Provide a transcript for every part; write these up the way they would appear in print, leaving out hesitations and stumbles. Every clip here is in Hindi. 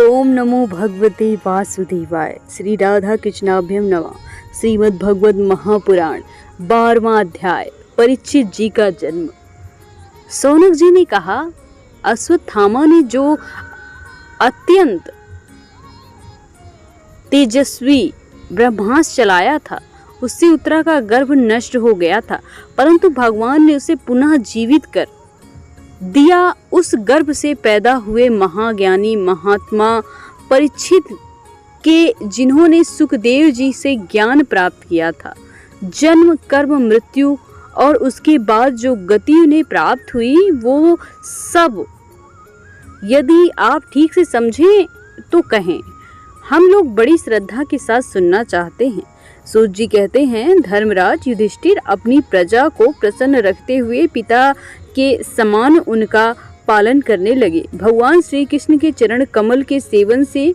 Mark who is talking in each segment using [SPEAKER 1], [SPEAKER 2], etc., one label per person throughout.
[SPEAKER 1] ओम नमो भगवते वासुदेवाय। श्री राधा कृष्णाभ्यम नमः। श्रीमद् भगवत महापुराण 12वां अध्याय। परीक्षित जी का जन्म। सौनक जी ने कहा, अश्वत्थामा ने जो अत्यंत तेजस्वी ब्रह्मास्त्र चलाया था उससे उत्तरा का गर्भ नष्ट हो गया था, परंतु भगवान ने उसे पुनः जीवित कर दिया। उस गर्भ से पैदा हुए महाज्ञानी महात्मा परीक्षित के, जिन्होंने सुखदेव जी से ज्ञान प्राप्त किया था, जन्म कर्म मृत्यु और उसके बाद जो गति उन्हें प्राप्त हुई वो सब यदि आप ठीक से समझें तो कहें। हम लोग बड़ी श्रद्धा के साथ सुनना चाहते हैं। सूत जी कहते हैं, धर्मराज युधिष्ठिर अपनी प्रजा को प्रसन्न रखते हुए पिता के समान उनका पालन करने लगे। भगवान श्री कृष्ण के चरण कमल के सेवन से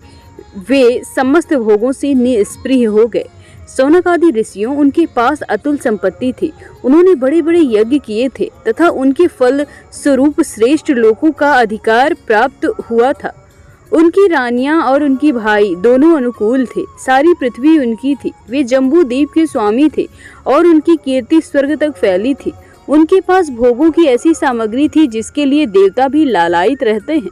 [SPEAKER 1] वे समस्त भोगों से निस्पृह हो गए। सौनक आदि ऋषियों उनके पास अतुल संपत्ति थी। उन्होंने बड़े बड़े यज्ञ किए थे तथा उनके फल स्वरूप श्रेष्ठ लोकों का अधिकार प्राप्त हुआ था। उनकी रानियां और उनकी भाई दोनों अनुकूल थे। सारी पृथ्वी उनकी थी। वे जम्बू द्वीप के स्वामी थे और उनकी कीर्ति स्वर्ग तक फैली थी। उनके पास भोगों की ऐसी सामग्री थी जिसके लिए देवता भी लालायित रहते हैं,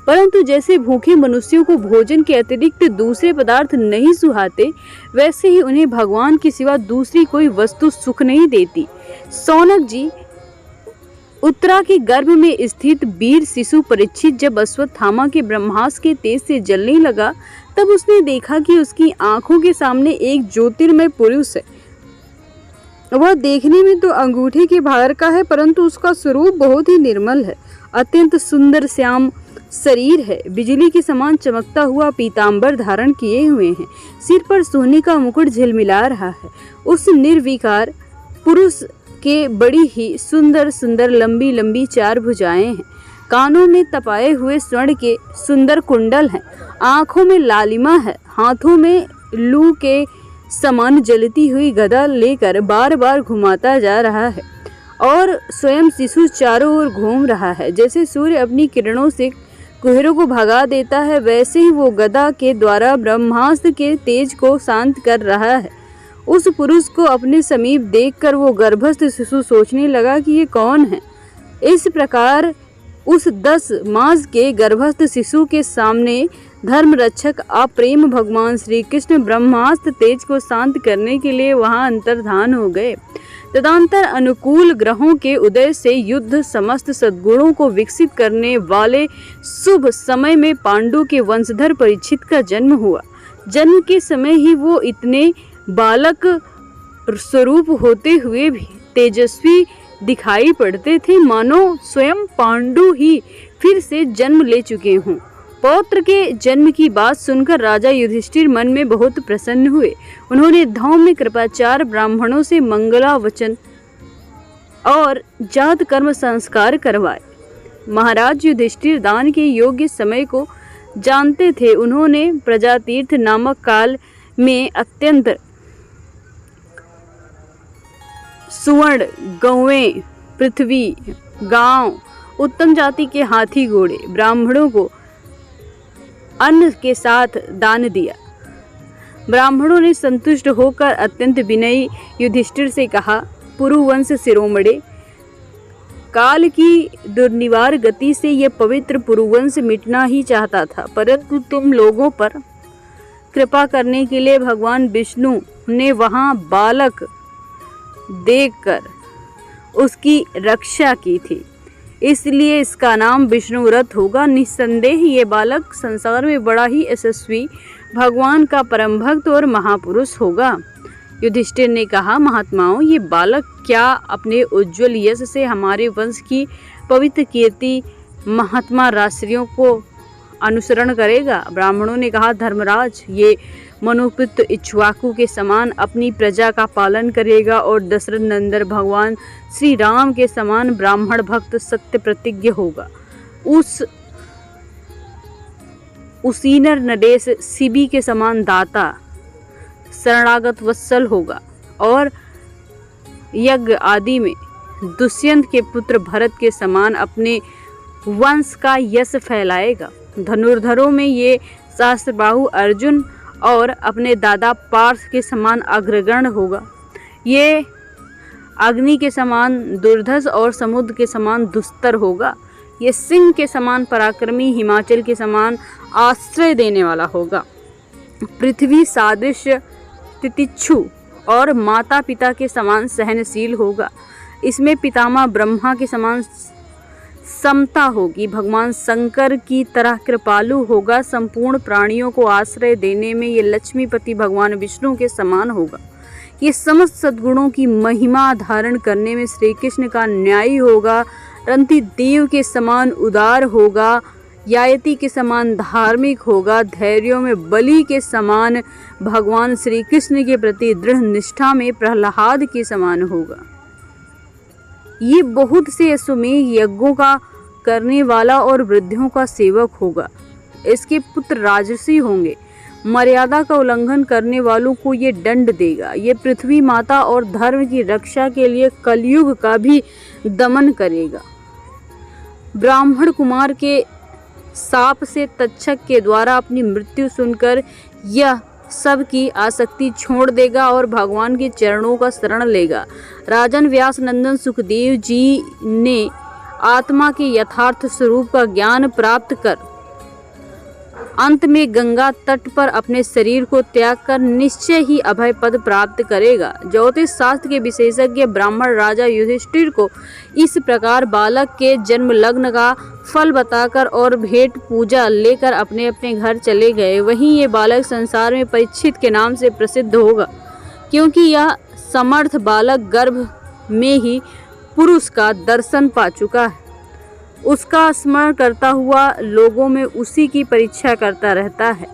[SPEAKER 1] परंतु जैसे भूखे मनुष्यों को भोजन के अतिरिक्त दूसरे पदार्थ नहीं सुहाते, वैसे ही उन्हें भगवान के सिवा दूसरी कोई वस्तु सुख नहीं देती। सौनक जी, उत्तरा के गर्भ में स्थित वीर शिशु परीक्षित जब अश्वत्थामा के ब्रह्मास्त्र के तेज से जलने लगा, तब उसने देखा कि उसकी आंखों के सामने एक ज्योतिर्मय पुरुष है। वह देखने में तो अंगूठे के भार का है, परंतु उसका स्वरूप बहुत ही निर्मल है। अत्यंत सुंदर श्याम शरीर है, बिजली के समान चमकता हुआ पीतांबर धारण किए हुए हैं, सिर पर सोने का मुकुट झिलमिला रहा है। उस निर्विकार पुरुष के बड़ी ही सुंदर सुंदर लंबी लंबी 4 भुजाएं हैं। कानों में तपाए हुए स्वर्ण के सुंदर कुंडल हैं। आंखों में लालिमा है। हाथों में लू के समान जलती हुई गदा लेकर बार बार घुमाता जा रहा है और स्वयं शिशु चारों ओर घूम रहा है। जैसे सूर्य अपनी किरणों से कुहरों को भगा देता है, वैसे ही वो गदा के द्वारा ब्रह्मास्त्र के तेज को शांत कर रहा है। उस पुरुष को अपने समीप देखकर वो गर्भस्थ शिशु सोचने लगा कि ये कौन है। इस प्रकार उस 10 मास के गर्भस्थ शिशु के सामने धर्म रक्षक प्रेम भगवान श्री कृष्ण ब्रह्मास्त्र तेज को शांत करने के लिए वहां अंतर्धान हो गए। तदंतर अनुकूल ग्रहों के उदय से युद्ध समस्त सद्गुणों को विकसित करने वाले शुभ समय में पांडु के वंशधर परीक्षित का जन्म हुआ। जन्म के समय ही वो इतने बालक स्वरूप होते हुए भी तेजस्वी दिखाई पड़ते थे, मानो स्वयं पांडु ही फिर से जन्म ले चुके हों। पौत्र के जन्म की बात सुनकर राजा युधिष्ठिर मन में बहुत प्रसन्न हुए। उन्होंने धौम्य कृपाचार्य ब्राह्मणों से मंगला वचन और जात कर्म संस्कार करवाए। महाराज युधिष्ठिर दान के योग्य समय को जानते थे। उन्होंने प्रजातीर्थ नामक काल में अत्यंत सुवर्ण गौएं, पृथ्वी, गांव, उत्तम जाति के हाथी घोड़े ब्राह्मणों को अन्न के साथ दान दिया। ब्राह्मणों ने संतुष्ट होकर अत्यंत विनयी युधिष्ठिर से कहा, पुरुवंश शिरोमणे, काल की दुर्निवार गति से यह पवित्र पुरुवंश मिटना ही चाहता था, परंतु तुम लोगों पर कृपा करने के लिए भगवान विष्णु ने वहां बालक देखकर उसकी रक्षा की थी, इसलिए इसका नाम विष्णुव्रत होगा। निस्संदेह ये बालक संसार में बड़ा ही यशस्वी, भगवान का परम भक्त और महापुरुष होगा। युधिष्ठिर ने कहा, महात्माओं, ये बालक क्या अपने उज्जवल यश से हमारे वंश की पवित्र कीर्ति महात्मा राष्ट्रियों को अनुसरण करेगा? ब्राह्मणों ने कहा, धर्मराज, ये मनोपुत्र इक्ष्वाकु के समान अपनी प्रजा का पालन करेगा और दशरथ नंदन भगवान श्री राम के समान ब्राह्मण भक्त सत्य प्रतिज्ञ होगा। उसीनर नरेश शिबी के समान दाता शरणागत वत्सल होगा और यज्ञ आदि में दुष्यंत के पुत्र भरत के समान अपने वंश का यश फैलाएगा। धनुर्धरों में ये सहस्त्रबाहु अर्जुन और अपने दादा पार्थ के समान अग्रगण्य होगा। ये अग्नि के समान दुर्धर्ष और समुद्र के समान दुस्तर होगा। ये सिंह के समान पराक्रमी, हिमाचल के समान आश्रय देने वाला होगा। पृथ्वी सादृश तितिक्षु और माता पिता के समान सहनशील होगा। इसमें पितामह ब्रह्मा के समान समता होगी। भगवान शंकर की तरह कृपालु होगा। संपूर्ण प्राणियों को आश्रय देने में ये लक्ष्मीपति भगवान विष्णु के समान होगा। ये समस्त सद्गुणों की महिमा धारण करने में श्री कृष्ण का न्यायी होगा। रंति देव के समान उदार होगा। यायति के समान धार्मिक होगा। धैर्यों में बलि के समान, भगवान श्री कृष्ण के प्रति दृढ़ निष्ठा में प्रहलाद के समान होगा। ये बहुत से अश्वमेध यज्ञों का करने वाला और वृद्धों का सेवक होगा। इसके पुत्र राजसी होंगे। मर्यादा का उल्लंघन करने वालों को ये दंड देगा। ये पृथ्वी माता और धर्म की रक्षा के लिए कलयुग का भी दमन करेगा। ब्राह्मण कुमार के साप से तक्षक के द्वारा अपनी मृत्यु सुनकर यह सब की आसक्ति छोड़ देगा और भगवान के चरणों का शरण लेगा। राजन व्यास नंदन सुखदेव जी ने आत्मा के यथार्थ स्वरूप का ज्ञान प्राप्त कर अंत में गंगा तट पर अपने शरीर को त्याग कर निश्चय ही अभय पद प्राप्त करेगा। ज्योतिष शास्त्र के विशेषज्ञ ब्राह्मण राजा युधिष्ठिर को इस प्रकार बालक के जन्म लग्न का फल बताकर और भेंट पूजा लेकर अपने अपने घर चले गए। वहीं ये बालक संसार में परीक्षित के नाम से प्रसिद्ध होगा, क्योंकि यह समर्थ बालक गर्भ में ही पुरुष का दर्शन पा चुका है। उसका स्मरण करता हुआ लोगों में उसी की परीक्षा करता रहता है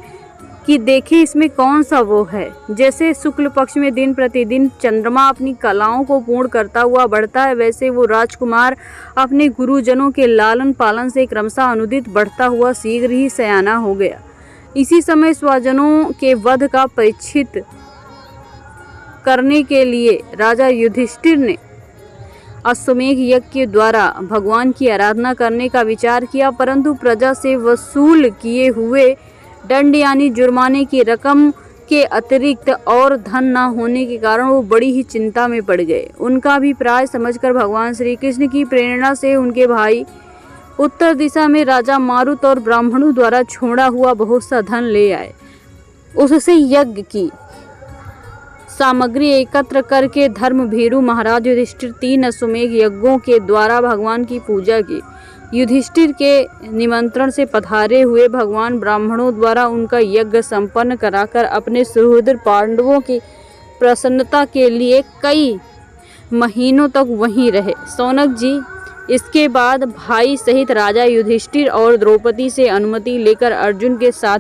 [SPEAKER 1] कि देखे इसमें कौन सा वो है। जैसे शुक्ल पक्ष में दिन प्रतिदिन चंद्रमा अपनी कलाओं को पूर्ण करता हुआ बढ़ता है, वैसे वो राजकुमार अपने गुरुजनों के लालन पालन से क्रमशः अनुदित बढ़ता हुआ शीघ्र ही सयाना हो गया। इसी समय स्वजनों के वध का परीक्षित करने के लिए राजा युधिष्ठिर ने अश्वमेध यज्ञ के द्वारा भगवान की आराधना करने का विचार किया, परंतु प्रजा से वसूल किए हुए दंड यानी जुर्माने की रकम के अतिरिक्त और धन न होने के कारण वो बड़ी ही चिंता में पड़ गए। उनका अभिप्राय समझकर भगवान श्री कृष्ण की प्रेरणा से उनके भाई उत्तर दिशा में राजा मारुत और ब्राह्मणों द्वारा छोड़ा हुआ बहुत सा धन ले आए। उससे यज्ञ की सामग्री एकत्र करके धर्म भीरु महाराज युधिष्ठिर 3 अश्वमेध यज्ञों के द्वारा भगवान की पूजा की। युधिष्ठिर के निमंत्रण से पधारे हुए भगवान ब्राह्मणों द्वारा उनका यज्ञ संपन्न कराकर अपने सुहृद पांडवों की प्रसन्नता के लिए कई महीनों तक वहीं रहे। सौनक जी इसके बाद भाई सहित राजा युधिष्ठिर और द्रौपदी से अनुमति लेकर अर्जुन के साथ